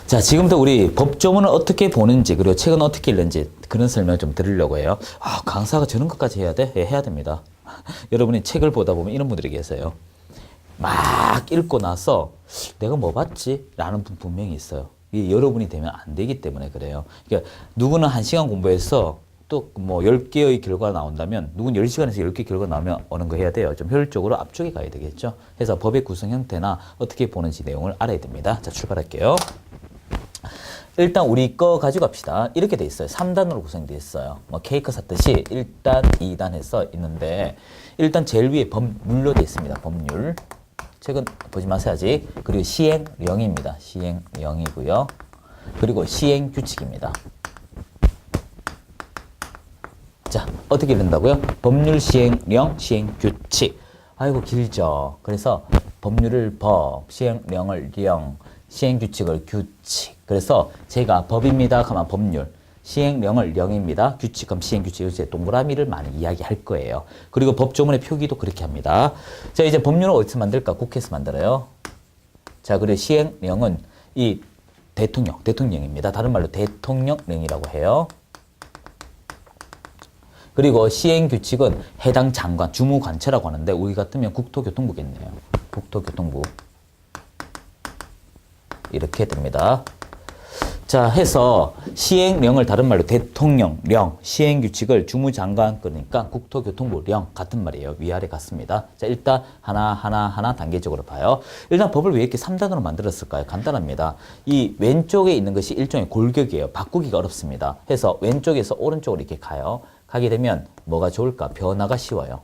자, 지금부터 우리 법조문을 어떻게 보는지, 그리고 책은 어떻게 읽는지 그런 설명을 좀 드리려고 해요. 아, 강사가 저런 것까지 해야 돼? 예, 해야 됩니다. 여러분이 책을 보다 보면 이런 분들이 계세요. 막 읽고 나서 내가 뭐 봤지? 라는 분 분명히 있어요. 이게 여러분이 되면 안 되기 때문에 그래요. 그러니까 누구는 1시간 공부해서 또 뭐 10개의 결과가 나온다면 누구는 10시간에서 10개 결과가 나오면 어느 거 해야 돼요? 좀 효율적으로 앞쪽에 가야 되겠죠. 그래서 법의 구성 형태나 어떻게 보는지 내용을 알아야 됩니다. 자, 출발할게요. 일단 우리 거 가지고 갑시다. 이렇게 돼 있어요. 3단으로 구성되어 있어요. 뭐 케이크 샀듯이 1단, 2단 해서 있는데 일단 제일 위에 법률로 되어 있습니다. 법률. 책은 보지 마세요 아직. 그리고 시행령입니다. 시행령이고요. 그리고 시행규칙입니다. 자, 어떻게 읽는다고요? 법률, 시행령, 시행규칙. 아이고 길죠. 그래서 법률을 법, 시행령을 령, 시행규칙을 규칙. 그래서 제가 법입니다 하면 법률, 시행령을 령입니다. 규칙 하면 시행규칙. 이제 동그라미를 많이 이야기할 거예요. 그리고 법조문의 표기도 그렇게 합니다. 자, 이제 법률은 어디서 만들까? 국회에서 만들어요. 자, 그리고 시행령은 이 대통령입니다. 다른 말로 대통령령이라고 해요. 그리고 시행규칙은 해당 장관, 주무관체라고 하는데 우리 같으면 국토교통부겠네요. 국토교통부. 이렇게 됩니다. 자, 해서 시행령을 다른 말로 대통령령, 시행규칙을 주무장관 그러니까 국토교통부령 같은 말이에요. 위아래 같습니다. 자, 일단 하나 단계적으로 봐요. 일단 법을 왜 이렇게 3단으로 만들었을까요? 간단합니다. 이 왼쪽에 있는 것이 일종의 골격이에요. 바꾸기가 어렵습니다. 해서 왼쪽에서 오른쪽으로 이렇게 가요. 가게 되면 뭐가 좋을까? 변화가 쉬워요.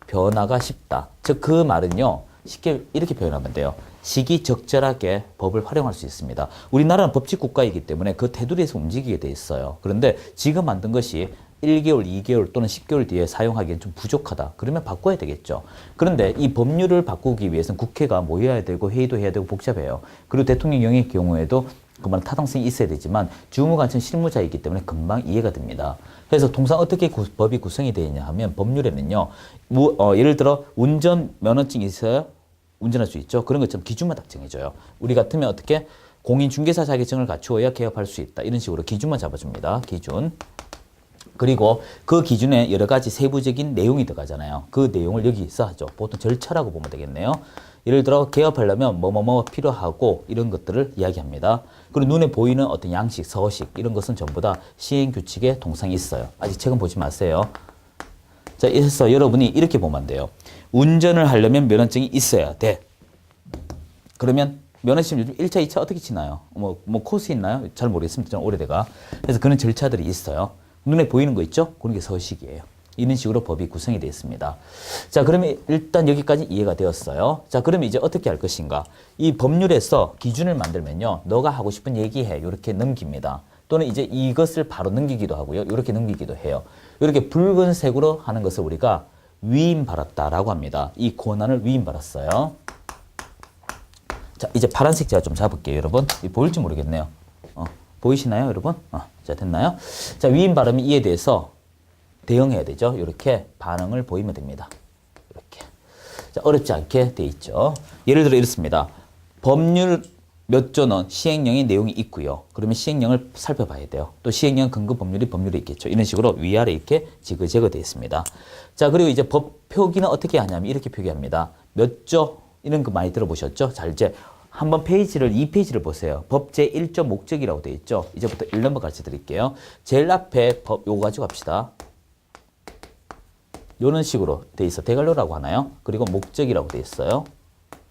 변화가 쉽다. 즉 그 말은요. 쉽게 이렇게 표현하면 돼요. 시기적절하게 법을 활용할 수 있습니다. 우리나라는 법치 국가이기 때문에 그 테두리에서 움직이게 돼 있어요. 그런데 지금 만든 것이 1개월, 2개월 또는 10개월 뒤에 사용하기엔 좀 부족하다. 그러면 바꿔야 되겠죠. 그런데 이 법률을 바꾸기 위해서는 국회가 모여야 되고 회의도 해야 되고 복잡해요. 그리고 대통령령의 경우에도 그만 타당성이 있어야 되지만 주무관청 실무자이기 때문에 금방 이해가 됩니다. 그래서 통상 어떻게 법이 구성이 되어 있냐 하면 법률에는요. 예를 들어 운전 면허증이 있어야 운전할 수 있죠. 그런 것처럼 기준만 딱 정해줘요. 우리 같으면 어떻게 공인중개사 자격증을 갖추어야 개업할 수 있다. 이런 식으로 기준만 잡아줍니다. 기준. 그리고 그 기준에 여러 가지 세부적인 내용이 들어가잖아요. 그 내용을 여기서 하죠. 보통 절차라고 보면 되겠네요. 예를 들어 개업하려면 뭐뭐뭐 필요하고 이런 것들을 이야기합니다. 그리고 눈에 보이는 어떤 양식, 서식 이런 것은 전부 다 시행규칙에 동상이 있어요. 아직 책은 보지 마세요. 자, 그래서 여러분이 이렇게 보면 돼요. 운전을 하려면 면허증이 있어야 돼. 그러면 면허시험 요즘 1차, 2차 어떻게 치나요? 뭐 코스 있나요? 잘 모르겠습니다. 좀 오래돼가. 그래서 그런 절차들이 있어요. 눈에 보이는 거 있죠? 그런 게 서식이에요. 이런 식으로 법이 구성이 되어 있습니다. 자, 그러면 일단 여기까지 이해가 되었어요. 자, 그러면 이제 어떻게 할 것인가? 이 법률에서 기준을 만들면요. 너가 하고 싶은 얘기해. 이렇게 넘깁니다. 또는 이제 이것을 바로 넘기기도 하고요. 이렇게 넘기기도 해요. 이렇게 붉은색으로 하는 것을 우리가 위임받았다라고 합니다. 이 권한을 위임받았어요. 자, 이제 파란색 제가 좀 잡을게요, 여러분. 보일지 모르겠네요. 보이시나요, 여러분? 자, 됐나요? 자, 위임받으면 이에 대해서 대응해야 되죠. 이렇게 반응을 보이면 됩니다. 이렇게. 자, 어렵지 않게 돼 있죠. 예를 들어 이렇습니다. 법률 몇 조는 시행령의 내용이 있고요. 그러면 시행령을 살펴봐야 돼요. 또 시행령 근거 법률이 있겠죠. 이런 식으로 위아래 이렇게 지그재그 되어 있습니다. 자, 그리고 이제 법 표기는 어떻게 하냐면 이렇게 표기합니다. 몇 조 이런 거 많이 들어보셨죠? 자, 이제 한번 페이지를 2페이지를 보세요. 법 제1조 목적이라고 되어 있죠. 이제부터 1넘버 가르쳐 드릴게요. 제일 앞에 법 요거 가지고 갑시다. 이런 식으로 돼 있어. 대관료라고 하나요? 그리고 목적이라고 돼 있어요.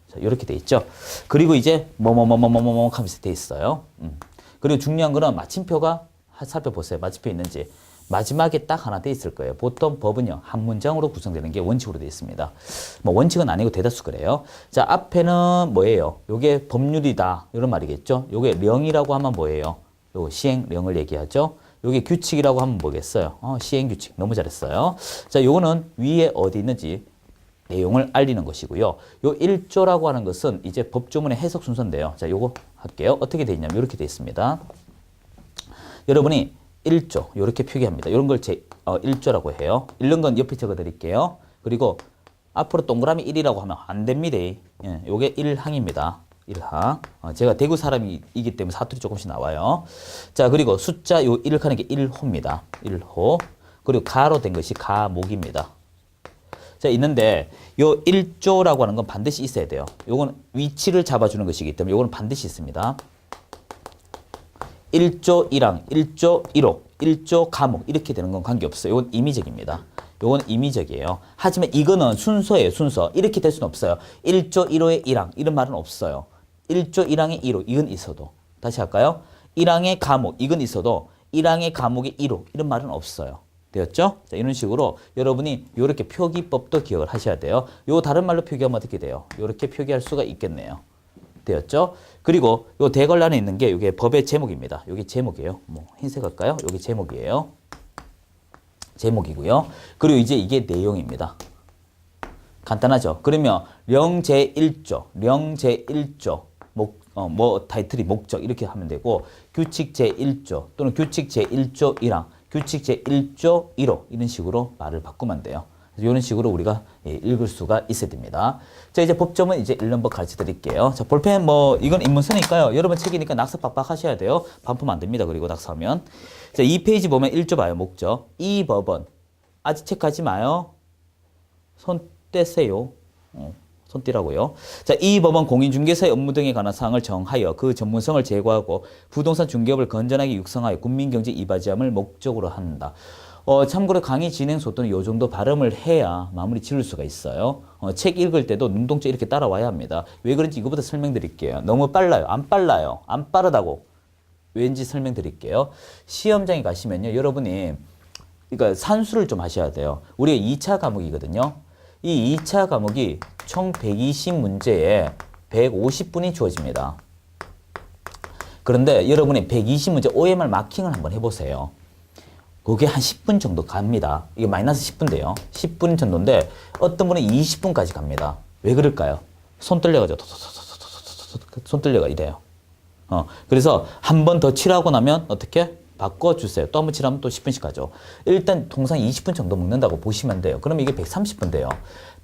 자, 이렇게 돼 있죠. 그리고 이제 뭐뭐뭐뭐뭐뭐 하면서 돼 있어요. 그리고 중요한 거는 마침표가 살펴보세요. 마침표 있는지. 마지막에 딱 하나 돼 있을 거예요. 보통 법은요, 한 문장으로 구성되는 게 원칙으로 돼 있습니다. 뭐 원칙은 아니고 대다수 그래요. 자, 앞에는 뭐예요? 요게 법률이다. 이런 말이겠죠. 요게 령이라고 하면 뭐예요? 요 시행령을 얘기하죠. 요게 규칙이라고 하면 뭐겠어요? 시행규칙. 너무 잘했어요. 자, 요거는 위에 어디 있는지 내용을 알리는 것이고요. 요 1조라고 하는 것은 이제 법조문의 해석 순서인데요. 자, 요거 할게요. 어떻게 돼 있냐면 이렇게 돼 있습니다. 여러분이 1조 이렇게 표기합니다. 이런 걸 1조라고 해요. 읽는 건 옆에 적어 드릴게요. 그리고 앞으로 동그라미 1이라고 하면 안 됩니다. 예, 요게 1항입니다. 1항. 제가 대구 사람이기 때문에 사투리 조금씩 나와요. 자, 그리고 숫자 요 1을 하는 게 1호입니다. 1호. 그리고 가로 된 것이 가목입니다. 자, 있는데 요 1조라고 하는 건 반드시 있어야 돼요. 요건 위치를 잡아주는 것이기 때문에 요거는 반드시 있습니다. 1조 1항, 1조 1호, 1조 가목 이렇게 되는 건 관계없어요. 이건 임의적입니다. 이건 임의적이에요. 하지만 이거는 순서예요. 순서. 이렇게 될 수는 없어요. 1조 1호의 1항 이런 말은 없어요. 1조 1항의 1호 이건 있어도. 다시 할까요? 1항의 가목 이건 있어도 1항의 가목의 1호 이런 말은 없어요. 되었죠? 자, 이런 식으로 여러분이 이렇게 표기법도 기억을 하셔야 돼요. 요 다른 말로 표기하면 어떻게 돼요? 이렇게 표기할 수가 있겠네요. 되었죠? 그리고 요 대걸 안에 있는 게 이게 법의 제목입니다. 이게 제목이에요. 뭐 흰색 할까요? 이게 제목이에요. 제목이고요. 그리고 이제 이게 내용입니다. 간단하죠? 그러면 령 제1조, 령 제1조 뭐 타이틀이 목적 이렇게 하면 되고 규칙 제1조 또는 규칙 제1조 1항, 규칙 제1조 1호 이런 식으로 말을 바꾸면 돼요. 이런 식으로 우리가 읽을 수가 있어야 됩니다. 자, 이제 법점은 이제 1넘버 가르쳐 드릴게요. 자, 볼펜 뭐 이건 인문서니까요. 여러분 책이니까 낙서 빡빡 하셔야 돼요. 반품 안 됩니다. 그리고 낙서하면. 자, 2페이지 보면 1조 봐요. 목적. 이 법은 아직 체크하지 마요. 손 떼세요. 손 떼라고요. 자, 이 법은 공인중개사의 업무 등에 관한 사항을 정하여 그 전문성을 제고하고 부동산 중개업을 건전하게 육성하여 국민경제 이바지함을 목적으로 한다. 참고로 강의 진행 속도는 요 정도 발음을 해야 마무리 지을 수가 있어요. 책 읽을 때도 눈동자 이렇게 따라와야 합니다. 왜 그런지 이거부터 설명드릴게요. 너무 빨라요. 안 빨라요. 안 빠르다고. 왠지 설명드릴게요. 시험장에 가시면요. 여러분이 그러니까 산수를 좀 하셔야 돼요. 우리가 2차 과목이거든요. 이 2차 과목이 총 120문제에 150분이 주어집니다. 그런데 여러분이 120문제 OMR 마킹을 한번 해보세요. 그게 한 10분 정도 갑니다. 이게 마이너스 10분 돼요. 10분 정도인데 어떤 분은 20분까지 갑니다. 왜 그럴까요? 손 떨려가지고 손 떨려가 이래요. 그래서 한 번 더 칠하고 나면 어떻게? 바꿔주세요. 또 한 번 칠하면 또 10분씩 가죠. 일단 통상 20분 정도 먹는다고 보시면 돼요. 그러면 이게 130분 돼요.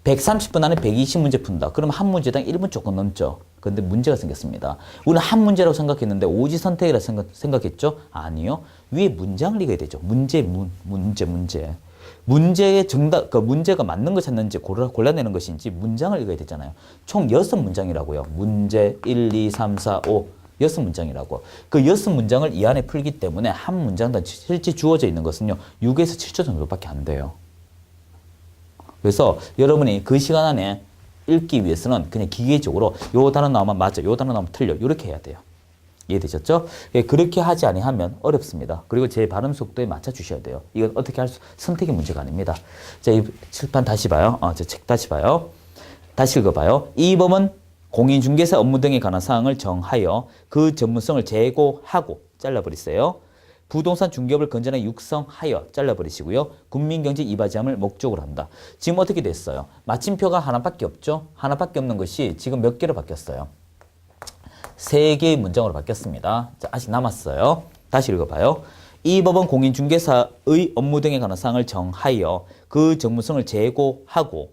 130분 안에 120문제 푼다. 그러면 한 문제당 1분 조금 넘죠. 그런데 문제가 생겼습니다. 우리는 한 문제라고 생각했는데 오지 선택이라 생각했죠? 아니요. 위에 문장을 읽어야 되죠. 문제. 문제의 정답, 그 문제가 맞는 거 찾는지 골라내는 것인지 문장을 읽어야 되잖아요. 총 6문장이라고요. 문제 1, 2, 3, 4, 5. 6문장이라고. 그 6문장을 이 안에 풀기 때문에 한 문장당 실제 주어져 있는 것은요. 6에서 7초 정도밖에 안 돼요. 그래서 여러분이 그 시간 안에 읽기 위해서는 그냥 기계적으로 요 단어 나오면 맞아, 요 단어 나오면 틀려 이렇게 해야 돼요. 이해되셨죠? 그렇게 하지 아니하면 어렵습니다. 그리고 제 발음 속도에 맞춰 주셔야 돼요. 이건 어떻게 할 수, 선택의 문제가 아닙니다. 자, 이 칠판 다시 봐요. 저 책 다시 봐요. 다시 읽어봐요. 이 법은 공인중개사 업무 등에 관한 사항을 정하여 그 전문성을 제고하고 잘라버리세요. 부동산 중개업을 건전하게 육성하여 잘라버리시고요. 국민경제 이바지함을 목적으로 한다. 지금 어떻게 됐어요? 마침표가 하나밖에 없죠? 하나밖에 없는 것이 지금 몇 개로 바뀌었어요? 3개의 문장으로 바뀌었습니다. 자, 아직 남았어요. 다시 읽어봐요. 이 법은 공인중개사의 업무 등에 관한 사항을 정하여 그 전문성을 제고하고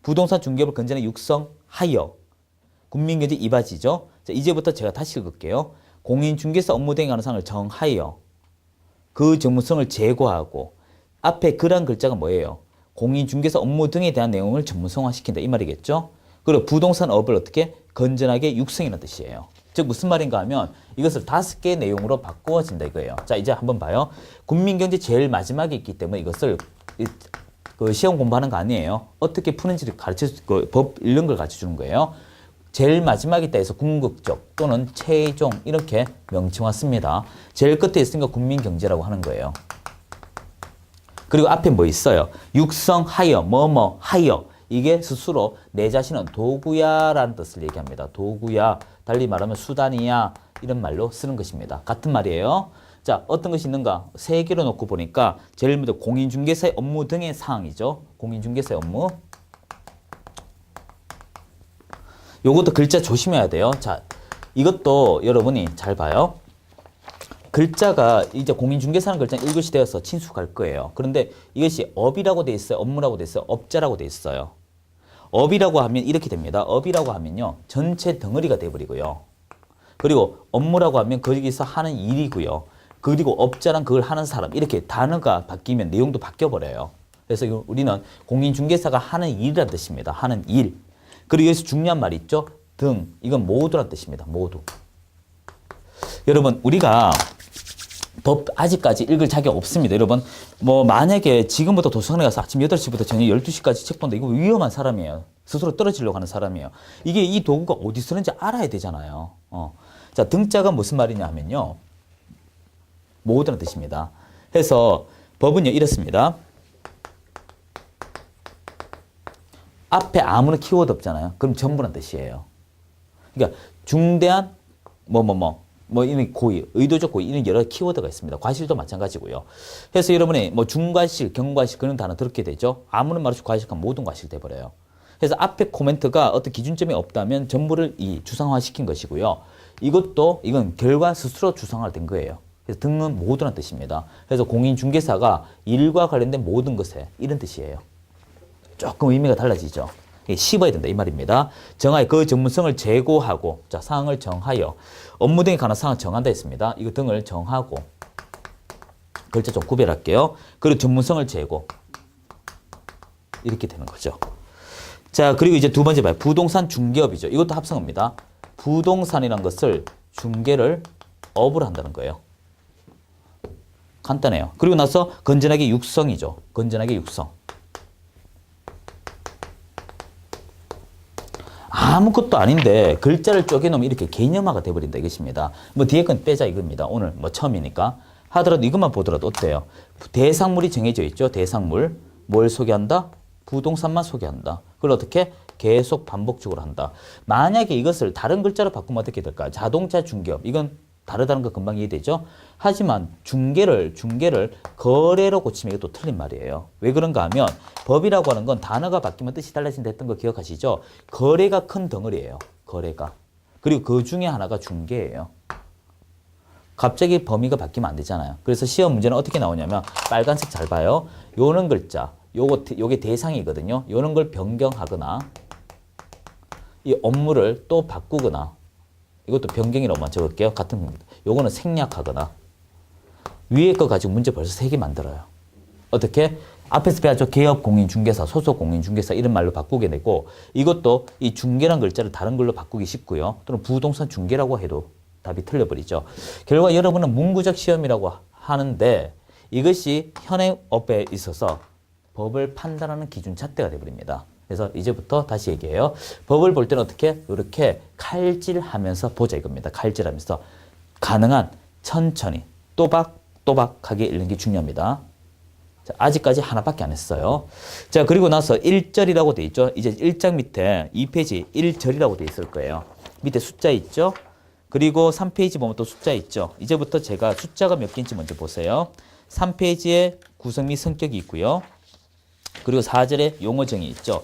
부동산 중개업을 건전하게 육성하여 국민경제 이바지죠. 자, 이제부터 제가 다시 읽을게요. 공인중개사 업무 등에 관한 사항을 정하여 그 전문성을 제고하고 앞에 그란 글자가 뭐예요? 공인중개사 업무 등에 대한 내용을 전문성화시킨다 이 말이겠죠. 그리고 부동산업을 어떻게 건전하게 육성이라는 뜻이에요. 즉 무슨 말인가 하면 이것을 5개의 내용으로 바꾸어진다 이거예요. 자, 이제 한번 봐요. 국민경제 제일 마지막에 있기 때문에 이것을 그 시험 공부하는 거 아니에요. 어떻게 푸는지를 법 이런 걸 가르쳐 주는 거예요. 제일 마지막에 있다 해서 궁극적 또는 최종 이렇게 명칭화 씁니다. 제일 끝에 있으니까 국민경제라고 하는 거예요. 그리고 앞에 뭐 있어요? 육성하여, 하여. 이게 스스로 내 자신은 도구야 라는 뜻을 얘기합니다. 도구야, 달리 말하면 수단이야 이런 말로 쓰는 것입니다. 같은 말이에요. 자, 어떤 것이 있는가? 3개로 놓고 보니까 제일 먼저 공인중개사의 업무 등의 사항이죠. 공인중개사의 업무. 요것도 글자 조심해야 돼요. 자, 이것도 여러분이 잘 봐요. 글자가 이제 공인중개사라는 글자는 읽으시 되어서 친숙할 거예요. 그런데 이것이 업이라고 돼 있어요. 업무라고 돼 있어요. 업자라고 돼 있어요. 업이라고 하면 이렇게 됩니다. 업이라고 하면요. 전체 덩어리가 돼버리고요. 그리고 업무라고 하면 거기서 하는 일이고요. 그리고 업자란 그걸 하는 사람. 이렇게 단어가 바뀌면 내용도 바뀌어버려요. 그래서 우리는 공인중개사가 하는 일이라는 뜻입니다. 하는 일. 그리고 여기서 중요한 말이 있죠. 등. 이건 모두란 뜻입니다. 모두. 여러분, 우리가 법 아직까지 읽을 자격 없습니다. 여러분, 뭐 만약에 지금부터 도서관에 가서 아침 8시부터 저녁 12시까지 책 본다. 이거 위험한 사람이에요. 스스로 떨어지려고 하는 사람이에요. 이게 이 도구가 어디 쓰는지 알아야 되잖아요. 자, 등자가 무슨 말이냐 하면요. 모두라는 뜻입니다. 해서 법은요, 이렇습니다. 앞에 아무런 키워드 없잖아요. 그럼 전부란 뜻이에요. 그러니까 중대한 이런 고의, 의도적 고의, 이런 여러 키워드가 있습니다. 과실도 마찬가지고요. 그래서 여러분이 뭐 중과실, 경과실 그런 단어 들었게 되죠. 아무런 말 없이 과실하면 모든 과실 돼버려요. 그래서 앞에 코멘트가 어떤 기준점이 없다면 전부를 주상화시킨 것이고요. 이건 결과 스스로 주상화된 거예요. 그래서 등은 모두란 뜻입니다. 그래서 공인중개사가 일과 관련된 모든 것에 이런 뜻이에요. 조금 의미가 달라지죠. 씹어야 된다 이 말입니다. 정하여 그 전문성을 제고하고, 자, 사항을 정하여 업무 등에 관한 사항을 정한다 했습니다. 이거 등을 정하고, 글자 좀 구별할게요. 그리고 전문성을 제고, 이렇게 되는 거죠. 자, 그리고 이제 두 번째 봐요. 부동산 중개업이죠. 이것도 합성어입니다. 부동산이란 것을 중개를 업을 한다는 거예요. 간단해요. 그리고 나서 건전하게 육성이죠. 건전하게 육성. 아무것도 아닌데 글자를 쪼개놓으면 이렇게 개념화가 돼버린다 이것입니다. 뭐 뒤에 건 빼자 이겁니다. 오늘 뭐 처음이니까. 하더라도 이것만 보더라도 어때요? 대상물이 정해져 있죠. 대상물. 뭘 소개한다? 부동산만 소개한다. 그걸 어떻게? 계속 반복적으로 한다. 만약에 이것을 다른 글자로 바꾸면 어떻게 될까요? 자동차 중개업. 이건 다르다는 거 금방 이해되죠? 하지만 중개를 거래로 고치면 이것도 틀린 말이에요. 왜 그런가 하면 법이라고 하는 건 단어가 바뀌면 뜻이 달라진다 했던 거 기억하시죠? 거래가 큰 덩어리예요. 거래가. 그리고 그 중에 하나가 중개예요. 갑자기 범위가 바뀌면 안 되잖아요. 그래서 시험 문제는 어떻게 나오냐면 빨간색 잘 봐요. 요런 글자, 요게 대상이거든요. 요런 걸 변경하거나 이 업무를 또 바꾸거나 이것도 변경이라고만 적을게요. 같은 겁니다. 요거는 생략하거나 위에 거 가지고 문제 벌써 3개 만들어요. 어떻게? 앞에서 배웠죠. 개업 공인중개사, 소속 공인중개사 이런 말로 바꾸게 되고 이것도 이 중개란 글자를 다른 걸로 바꾸기 쉽고요. 또는 부동산 중개라고 해도 답이 틀려버리죠. 결과 여러분은 문구적 시험이라고 하는데 이것이 현행업에 있어서 법을 판단하는 기준 잣대가 되어버립니다. 그래서 이제부터 다시 얘기해요. 법을 볼 때는 어떻게? 이렇게 칼질하면서 보자 이겁니다. 칼질하면서 가능한 천천히 또박또박하게 읽는 게 중요합니다. 자, 아직까지 하나밖에 안 했어요. 자, 그리고 나서 1절이라고 돼 있죠. 이제 1장 밑에 2페이지 1절이라고 돼 있을 거예요. 밑에 숫자 있죠. 그리고 3페이지 보면 또 숫자 있죠. 이제부터 제가 숫자가 몇 개인지 먼저 보세요. 3페이지에 구성 및 성격이 있고요. 그리고 4절에 용어정이 있죠.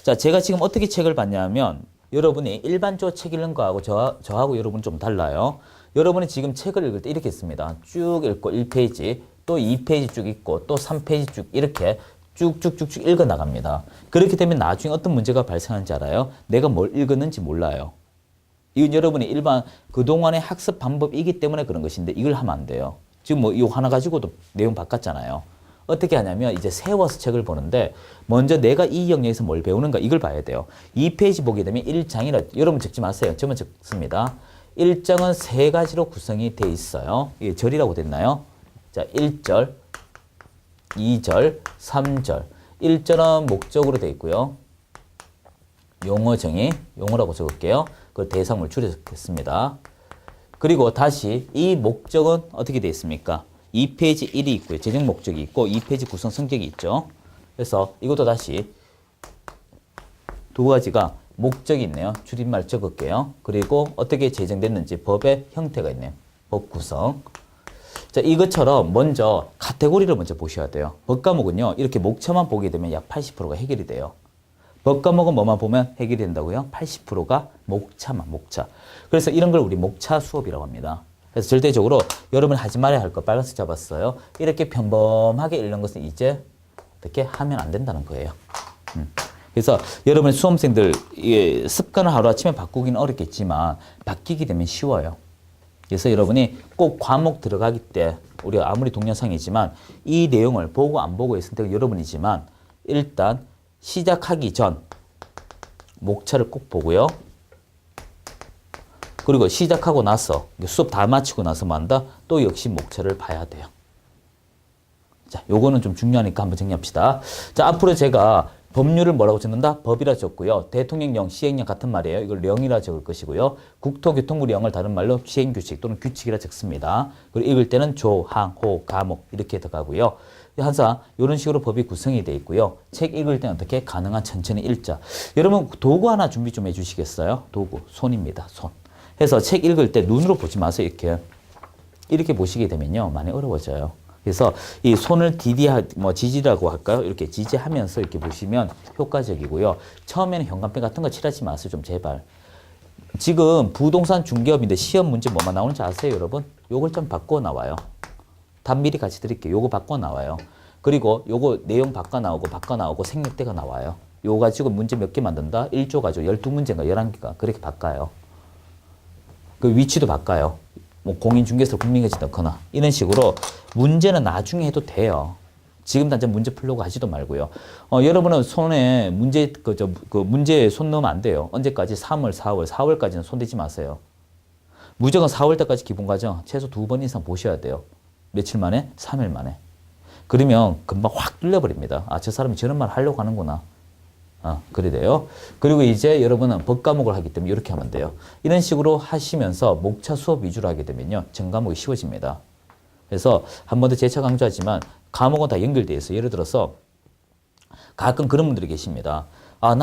자, 제가 지금 어떻게 책을 봤냐면 여러분이 일반적으로 책 읽는 거하고 저하고 여러분 좀 달라요. 여러분이 지금 책을 읽을 때 이렇게 씁니다. 쭉 읽고 1페이지, 또 2페이지 쭉 읽고, 또 3페이지 쭉 이렇게 쭉쭉쭉쭉 읽어 나갑니다. 그렇게 되면 나중에 어떤 문제가 발생하는지 알아요? 내가 뭘 읽었는지 몰라요. 이건 여러분이 일반 그동안의 학습 방법이기 때문에 그런 것인데 이걸 하면 안 돼요. 지금 뭐 이거 하나 가지고도 내용 바꿨잖아요. 어떻게 하냐면 이제 세워서 책을 보는데 먼저 내가 이 영역에서 뭘 배우는가 이걸 봐야 돼요. 2페이지 보게 되면 1장이라 여러분 적지 마세요. 저만 적습니다. 1장은 3가지로 구성이 돼 있어요. 이게 절이라고 됐나요? 자, 1절, 2절, 3절. 1절은 목적으로 돼 있고요. 용어 정의, 용어라고 적을게요. 그 대상물 줄여졌습니다. 그리고 다시 이 목적은 어떻게 되어 있습니까? 2페이지 1이 있고요. 재정 목적이 있고 2페이지 구성 성격이 있죠. 그래서 이것도 다시 두 가지가 목적이 있네요. 줄임말 적을게요. 그리고 어떻게 제정됐는지 법의 형태가 있네요. 법 구성. 자, 이것처럼 먼저 카테고리를 먼저 보셔야 돼요. 법 과목은요. 이렇게 목차만 보게 되면 약 80%가 해결이 돼요. 법 과목은 뭐만 보면 해결이 된다고요? 80%가 목차만, 목차. 그래서 이런 걸 우리 목차 수업이라고 합니다. 그래서 절대적으로 여러분이 하지 말아야 할 거 빨간색 잡았어요. 이렇게 평범하게 읽는 것은 이제 어떻게 하면 안 된다는 거예요. 그래서 여러분 수험생들 습관을 하루아침에 바꾸기는 어렵겠지만 바뀌게 되면 쉬워요. 그래서 여러분이 꼭 과목 들어가기 때 우리가 아무리 동영상이지만 이 내용을 보고 안 보고의 선택은 여러분이지만 일단 시작하기 전 목차를 꼭 보고요. 그리고 시작하고 나서 수업 다 마치고 나서 뭐 한다? 또 역시 목차를 봐야 돼요. 자, 요거는 좀 중요하니까 한번 정리합시다. 자, 앞으로 제가 법률을 뭐라고 적는다? 법이라 적고요. 대통령령, 시행령 같은 말이에요. 이걸 령이라 적을 것이고요. 국토교통부령을 다른 말로 시행규칙 또는 규칙이라 적습니다. 그리고 읽을 때는 조, 항, 호, 가목 이렇게 들어가고요. 항상 이런 식으로 법이 구성이 되어 있고요. 책 읽을 때는 어떻게? 가능한 천천히 읽자. 여러분 도구 하나 준비 좀 해주시겠어요? 도구, 손입니다. 손. 해서 책 읽을 때 눈으로 보지 마세요. 이렇게 보시게 되면요. 많이 어려워져요. 그래서 이 손을 지지라고 할까요? 이렇게 지지하면서 이렇게 보시면 효과적이고요. 처음에는 형광펜 같은 거 칠하지 마세요. 좀 제발. 지금 부동산 중개업인데 시험 문제 뭐만 나오는지 아세요, 여러분? 요걸 좀 바꿔 나와요. 답 미리 같이 드릴게요. 요거 바꿔 나와요. 그리고 요거 내용 바꿔 나오고 생략대가 나와요. 요거 가지고 문제 몇 개 만든다? 1조 가지고 12문제인가 11개가 그렇게 바꿔요. 그 위치도 바꿔요. 뭐 공인중개사 국민계시 넣거나 이런 식으로 문제는 나중에 해도 돼요. 지금 당장 문제 풀려고 하지도 말고요. 여러분은 손에 문제에 손 넣으면 안 돼요. 언제까지? 3월, 4월까지는 손 대지 마세요. 무조건 4월 때까지 기본과정 최소 2번 이상 보셔야 돼요. 며칠 만에? 3일 만에. 그러면 금방 확 뚫려버립니다. 아, 저 사람이 저런 말 하려고 하는구나. 그래 돼요. 그리고 이제 여러분은 법 과목을 하기 때문에 이렇게 하면 돼요. 이런 식으로 하시면서 목차 수업 위주로 하게 되면요. 전 과목이 쉬워집니다. 그래서 한 번 더 재차 강조하지만 과목은 다 연결되어 있어요. 예를 들어서 가끔 그런 분들이 계십니다. 아,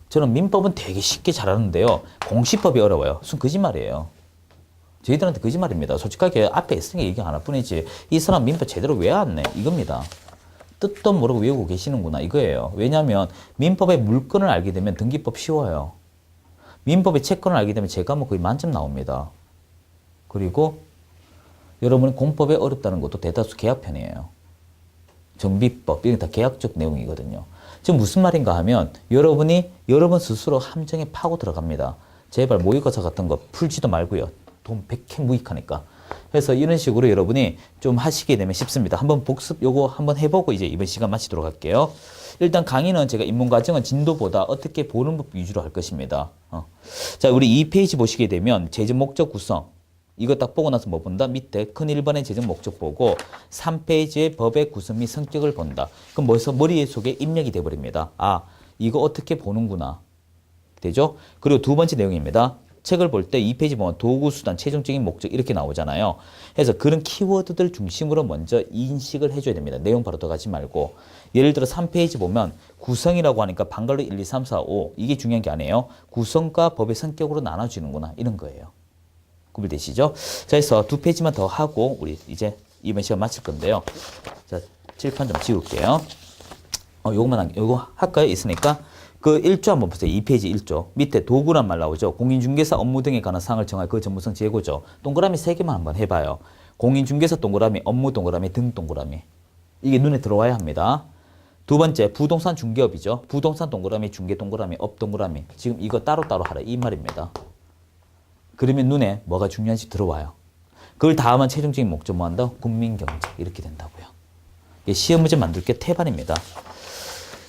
저는 민법은 되게 쉽게 잘하는데요. 공시법이 어려워요. 무슨 거짓말이에요. 저희들한테 거짓말입니다. 솔직하게 앞에 있으니까 얘기 하나 뿐이지. 이 사람 민법 제대로 왜 안 내? 이겁니다. 뜻도 모르고 외우고 계시는구나 이거예요. 왜냐하면 민법의 물건을 알게 되면 등기법 쉬워요. 민법의 채권을 알게 되면 제 과목 거의 만점 나옵니다. 그리고 여러분이 공법에 어렵다는 것도 대다수 계약편이에요. 정비법 이게 다 계약적 내용이거든요. 지금 무슨 말인가 하면 여러분 스스로 함정에 파고 들어갑니다. 제발 모의고사 같은 거 풀지도 말고요. 돈 100회 무익하니까. 그래서 이런 식으로 여러분이 좀 하시게 되면 쉽습니다. 한번 복습 요거 한번 해보고 이제 이번 시간 마치도록 할게요. 일단 강의는 제가 입문과정은 진도보다 어떻게 보는 법 위주로 할 것입니다. 자, 우리 2페이지 보시게 되면 재정 목적 구성. 이거 딱 보고 나서 뭐 본다? 밑에 큰 1번의 재정 목적 보고 3페이지의 법의 구성 및 성격을 본다. 그럼 머리 속에 입력이 돼버립니다. 아, 이거 어떻게 보는구나. 되죠? 그리고 두 번째 내용입니다. 책을 볼 때 2페이지 보면 도구, 수단, 최종적인 목적 이렇게 나오잖아요. 그래서 그런 키워드들 중심으로 먼저 인식을 해줘야 됩니다. 내용 바로 들어가지 말고. 예를 들어 3페이지 보면 구성이라고 하니까 방갈로 1, 2, 3, 4, 5 이게 중요한 게 아니에요. 구성과 법의 성격으로 나눠지는구나 이런 거예요. 구별되시죠? 자, 그래서 두 페이지만 더 하고 우리 이제 이번 시간 마칠 건데요. 자, 칠판 좀 지울게요. 요거 할까요? 있으니까. 그 1조 한번 보세요. 2페이지 1조. 밑에 도구란 말 나오죠. 공인중개사 업무 등에 관한 사항을 정할 그 전문성 재고죠. 동그라미 3개만 한번 해봐요. 공인중개사 동그라미, 업무 동그라미, 등 동그라미. 이게 눈에 들어와야 합니다. 두 번째, 부동산 중개업이죠. 부동산 동그라미, 중개 동그라미, 업 동그라미. 지금 이거 따로따로 하라. 이 말입니다. 그러면 눈에 뭐가 중요한지 들어와요. 그걸 다음은 최종적인 목적 뭐 한다? 국민경제. 이렇게 된다고요. 이게 시험 문제 만들 게 태반입니다.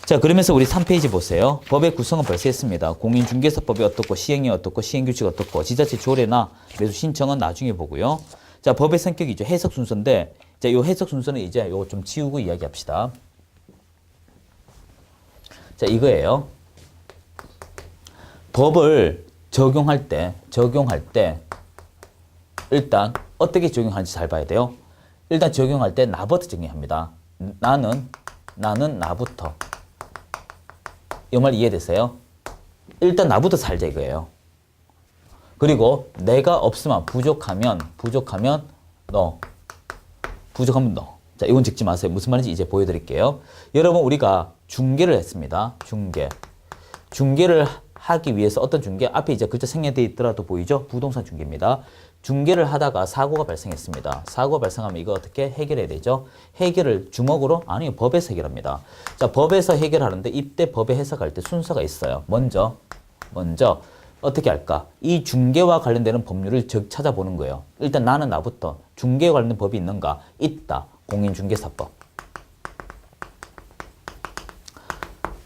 자, 그러면서 우리 3페이지 보세요. 법의 구성은 벌써 했습니다. 공인중개사법이 어떻고, 시행이 어떻고, 시행규칙이 어떻고, 지자체 조례나 매수 신청은 나중에 보고요. 자, 법의 성격이죠. 해석 순서인데, 자, 요 해석 순서는 이제 요거 좀 지우고 이야기합시다. 자, 이거예요. 법을 적용할 때, 일단 어떻게 적용하는지 잘 봐야 돼요. 일단 적용할 때 나부터 정의합니다. 나는 나부터. 이 말 이해되세요? 일단 나부터 살자 이거예요. 그리고 내가 없으면 부족하면 너. 자, 이건 적지 마세요. 무슨 말인지 이제 보여드릴게요. 여러분 우리가 중개를 했습니다. 중개를 하기 위해서 어떤 중개? 앞에 이제 글자 생략되어 있더라도 보이죠? 부동산 중개입니다. 중개를 하다가 사고가 발생했습니다. 사고가 발생하면 이거 어떻게 해결해야 되죠? 해결을 주먹으로? 아니요. 법에서 해결합니다. 자, 법에서 해결하는데 이때 법에 해석할 때 순서가 있어요. 먼저 어떻게 할까? 이 중개와 관련되는 법률을 찾아보는 거예요. 일단 나는 나부터 중개와 관련된 법이 있는가? 있다. 공인중개사법.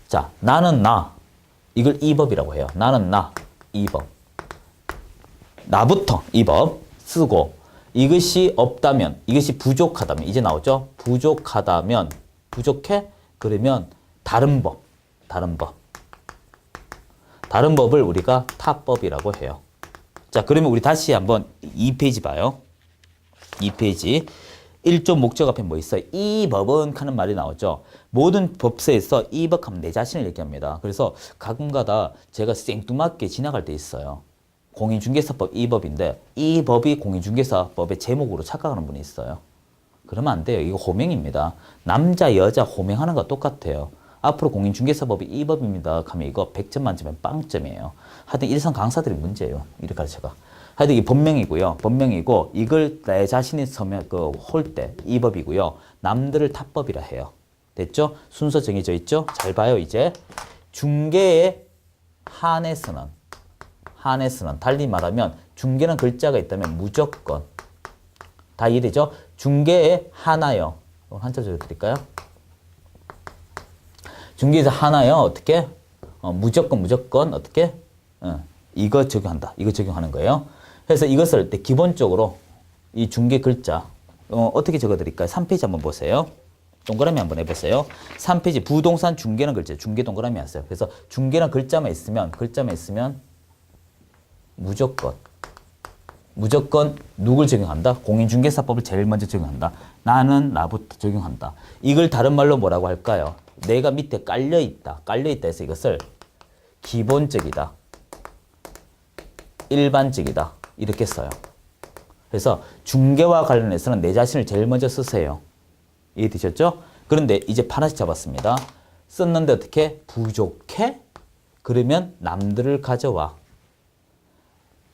자, 나는 나. 이걸 이 법이라고 해요. 나는 나. 이 법. 나부터 이 법 쓰고 이것이 없다면, 이것이 부족하다면, 이제 나오죠? 부족하다면, 부족해? 그러면 다른 법. 다른 법을 우리가 타법이라고 해요. 자, 그러면 우리 다시 한번 2페이지 봐요. 2페이지. 1조 목적 앞에 뭐 있어요? 이 법은 하는 말이 나오죠. 모든 법서에서 이 법 하면 내 자신을 얘기합니다. 그래서 가끔가다 제가 생뚱맞게 지나갈 때 있어요. 공인중개사법 이 법인데 이 법이 공인중개사법의 제목으로 착각하는 분이 있어요. 그러면 안 돼요. 이거 호명입니다. 남자, 여자 호명하는 거 똑같아요. 앞으로 공인중개사법이 이 법입니다 하면 이거 100점 만점에 빵점이에요. 하여튼 일선 강사들이 문제예요. 이렇게 가르쳐가. 하여튼 이게 본명이고요. 본명이고 이걸 내 자신이 서면 홀 때 이 법이고요. 남들을 타법이라 해요. 됐죠? 순서 정해져 있죠? 잘 봐요. 이제 중개에 한해서는 달리 말하면 중개는 글자가 있다면 무조건 다 이해되죠? 중개에 하나요. 한자 적어드릴까요? 중개에서 하나요. 어떻게? 무조건 어떻게? 이거 적용한다. 이거 적용하는 거예요. 그래서 이것을 할 때 기본적으로 이 중개 글자 어떻게 적어드릴까요? 3페이지 한번 보세요. 동그라미 한번 해보세요. 3페이지 부동산 중개는 글자, 중개 동그라미 하세요. 그래서 중개는 글자만 있으면 무조건 누굴 적용한다? 공인중개사법을 제일 먼저 적용한다. 나는 나부터 적용한다. 이걸 다른 말로 뭐라고 할까요? 내가 밑에 깔려있다 해서 이것을 기본적이다, 일반적이다 이렇게 써요. 그래서 중개와 관련해서는 내 자신을 제일 먼저 쓰세요. 이해되셨죠? 그런데 이제 하나씩 잡았습니다. 썼는데 어떻게? 부족해? 그러면 남들을 가져와.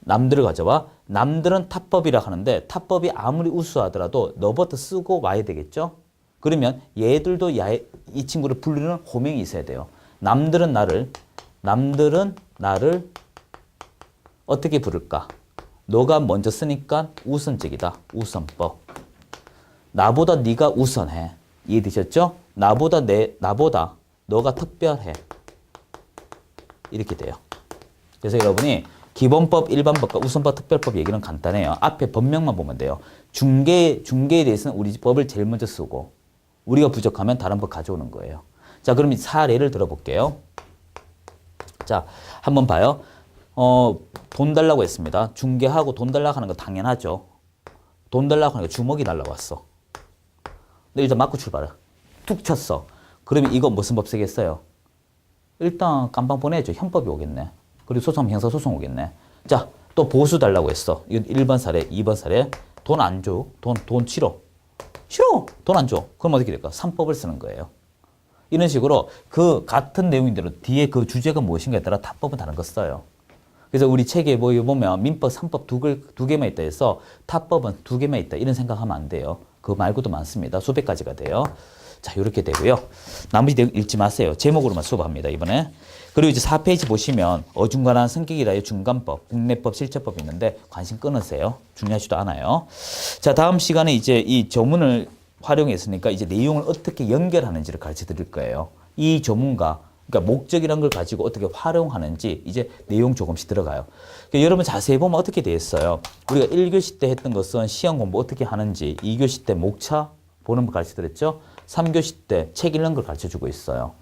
남들은 타법이라 하는데 타법이 아무리 우수하더라도 너부터 쓰고 와야 되겠죠? 그러면 얘들도 이 친구를 부르는 호명이 있어야 돼요. 남들은 나를 어떻게 부를까? 너가 먼저 쓰니까 우선적이다. 우선법. 나보다 네가 우선해. 이해되셨죠? 나보다 너가 특별해. 이렇게 돼요. 그래서 여러분이 기본법, 일반법과 우선법, 특별법 얘기는 간단해요. 앞에 법명만 보면 돼요. 중개에 대해서는 우리 법을 제일 먼저 쓰고 우리가 부족하면 다른 법 가져오는 거예요. 자, 그럼 사례를 들어볼게요. 자, 한번 봐요. 돈 달라고 했습니다. 중개하고 돈 달라고 하는 거 당연하죠. 돈 달라고 하는 거 주먹이 날라왔어. 근데 일단 맞고 출발해. 툭 쳤어. 그러면 이거 무슨 법 쓰겠어요? 일단 깜빵 보내야죠. 현법이 오겠네. 그리고 소송하면 형사소송 오겠네. 자, 또 보수 달라고 했어. 이건 1번 사례, 2번 사례. 돈 안 줘. 돈 싫어. 돈 안 줘. 그럼 어떻게 될까? 3법을 쓰는 거예요. 이런 식으로 그 같은 내용인대로 뒤에 그 주제가 무엇인가에 따라 타법은 다른 거 써요. 그래서 우리 책에 보면 민법, 3법 두 개만 있다 해서 타법은 2개만 있다. 이런 생각하면 안 돼요. 그거 말고도 많습니다. 수백 가지가 돼요. 자, 이렇게 되고요. 나머지 내용 읽지 마세요. 제목으로만 수업합니다, 이번에. 그리고 이제 4페이지 보시면 어중간한 성격이라의 중간법, 국내법, 실제법이 있는데 관심 끊으세요. 중요하지도 않아요. 자, 다음 시간에 이제 이 조문을 활용했으니까 이제 내용을 어떻게 연결하는지를 가르쳐 드릴 거예요. 이 조문과 그러니까 목적이란 걸 가지고 어떻게 활용하는지 이제 내용 조금씩 들어가요. 그러니까 여러분 자세히 보면 어떻게 돼 있어요. 우리가 1교시 때 했던 것은 시험 공부 어떻게 하는지, 2교시 때 목차 보는 걸 가르쳐 드렸죠. 3교시 때 책 읽는 걸 가르쳐 주고 있어요.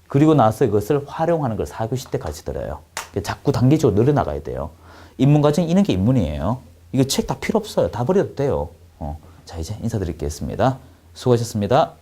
그리고 나서 이것을 활용하는 걸 4교시 때 가르쳐 드려요. 자꾸 단계적으로 늘어나가야 돼요. 입문과정 이런 게 입문이에요. 이거 책 다 필요 없어요. 다 버려도 돼요. 자, 이제 인사드리겠습니다. 수고하셨습니다.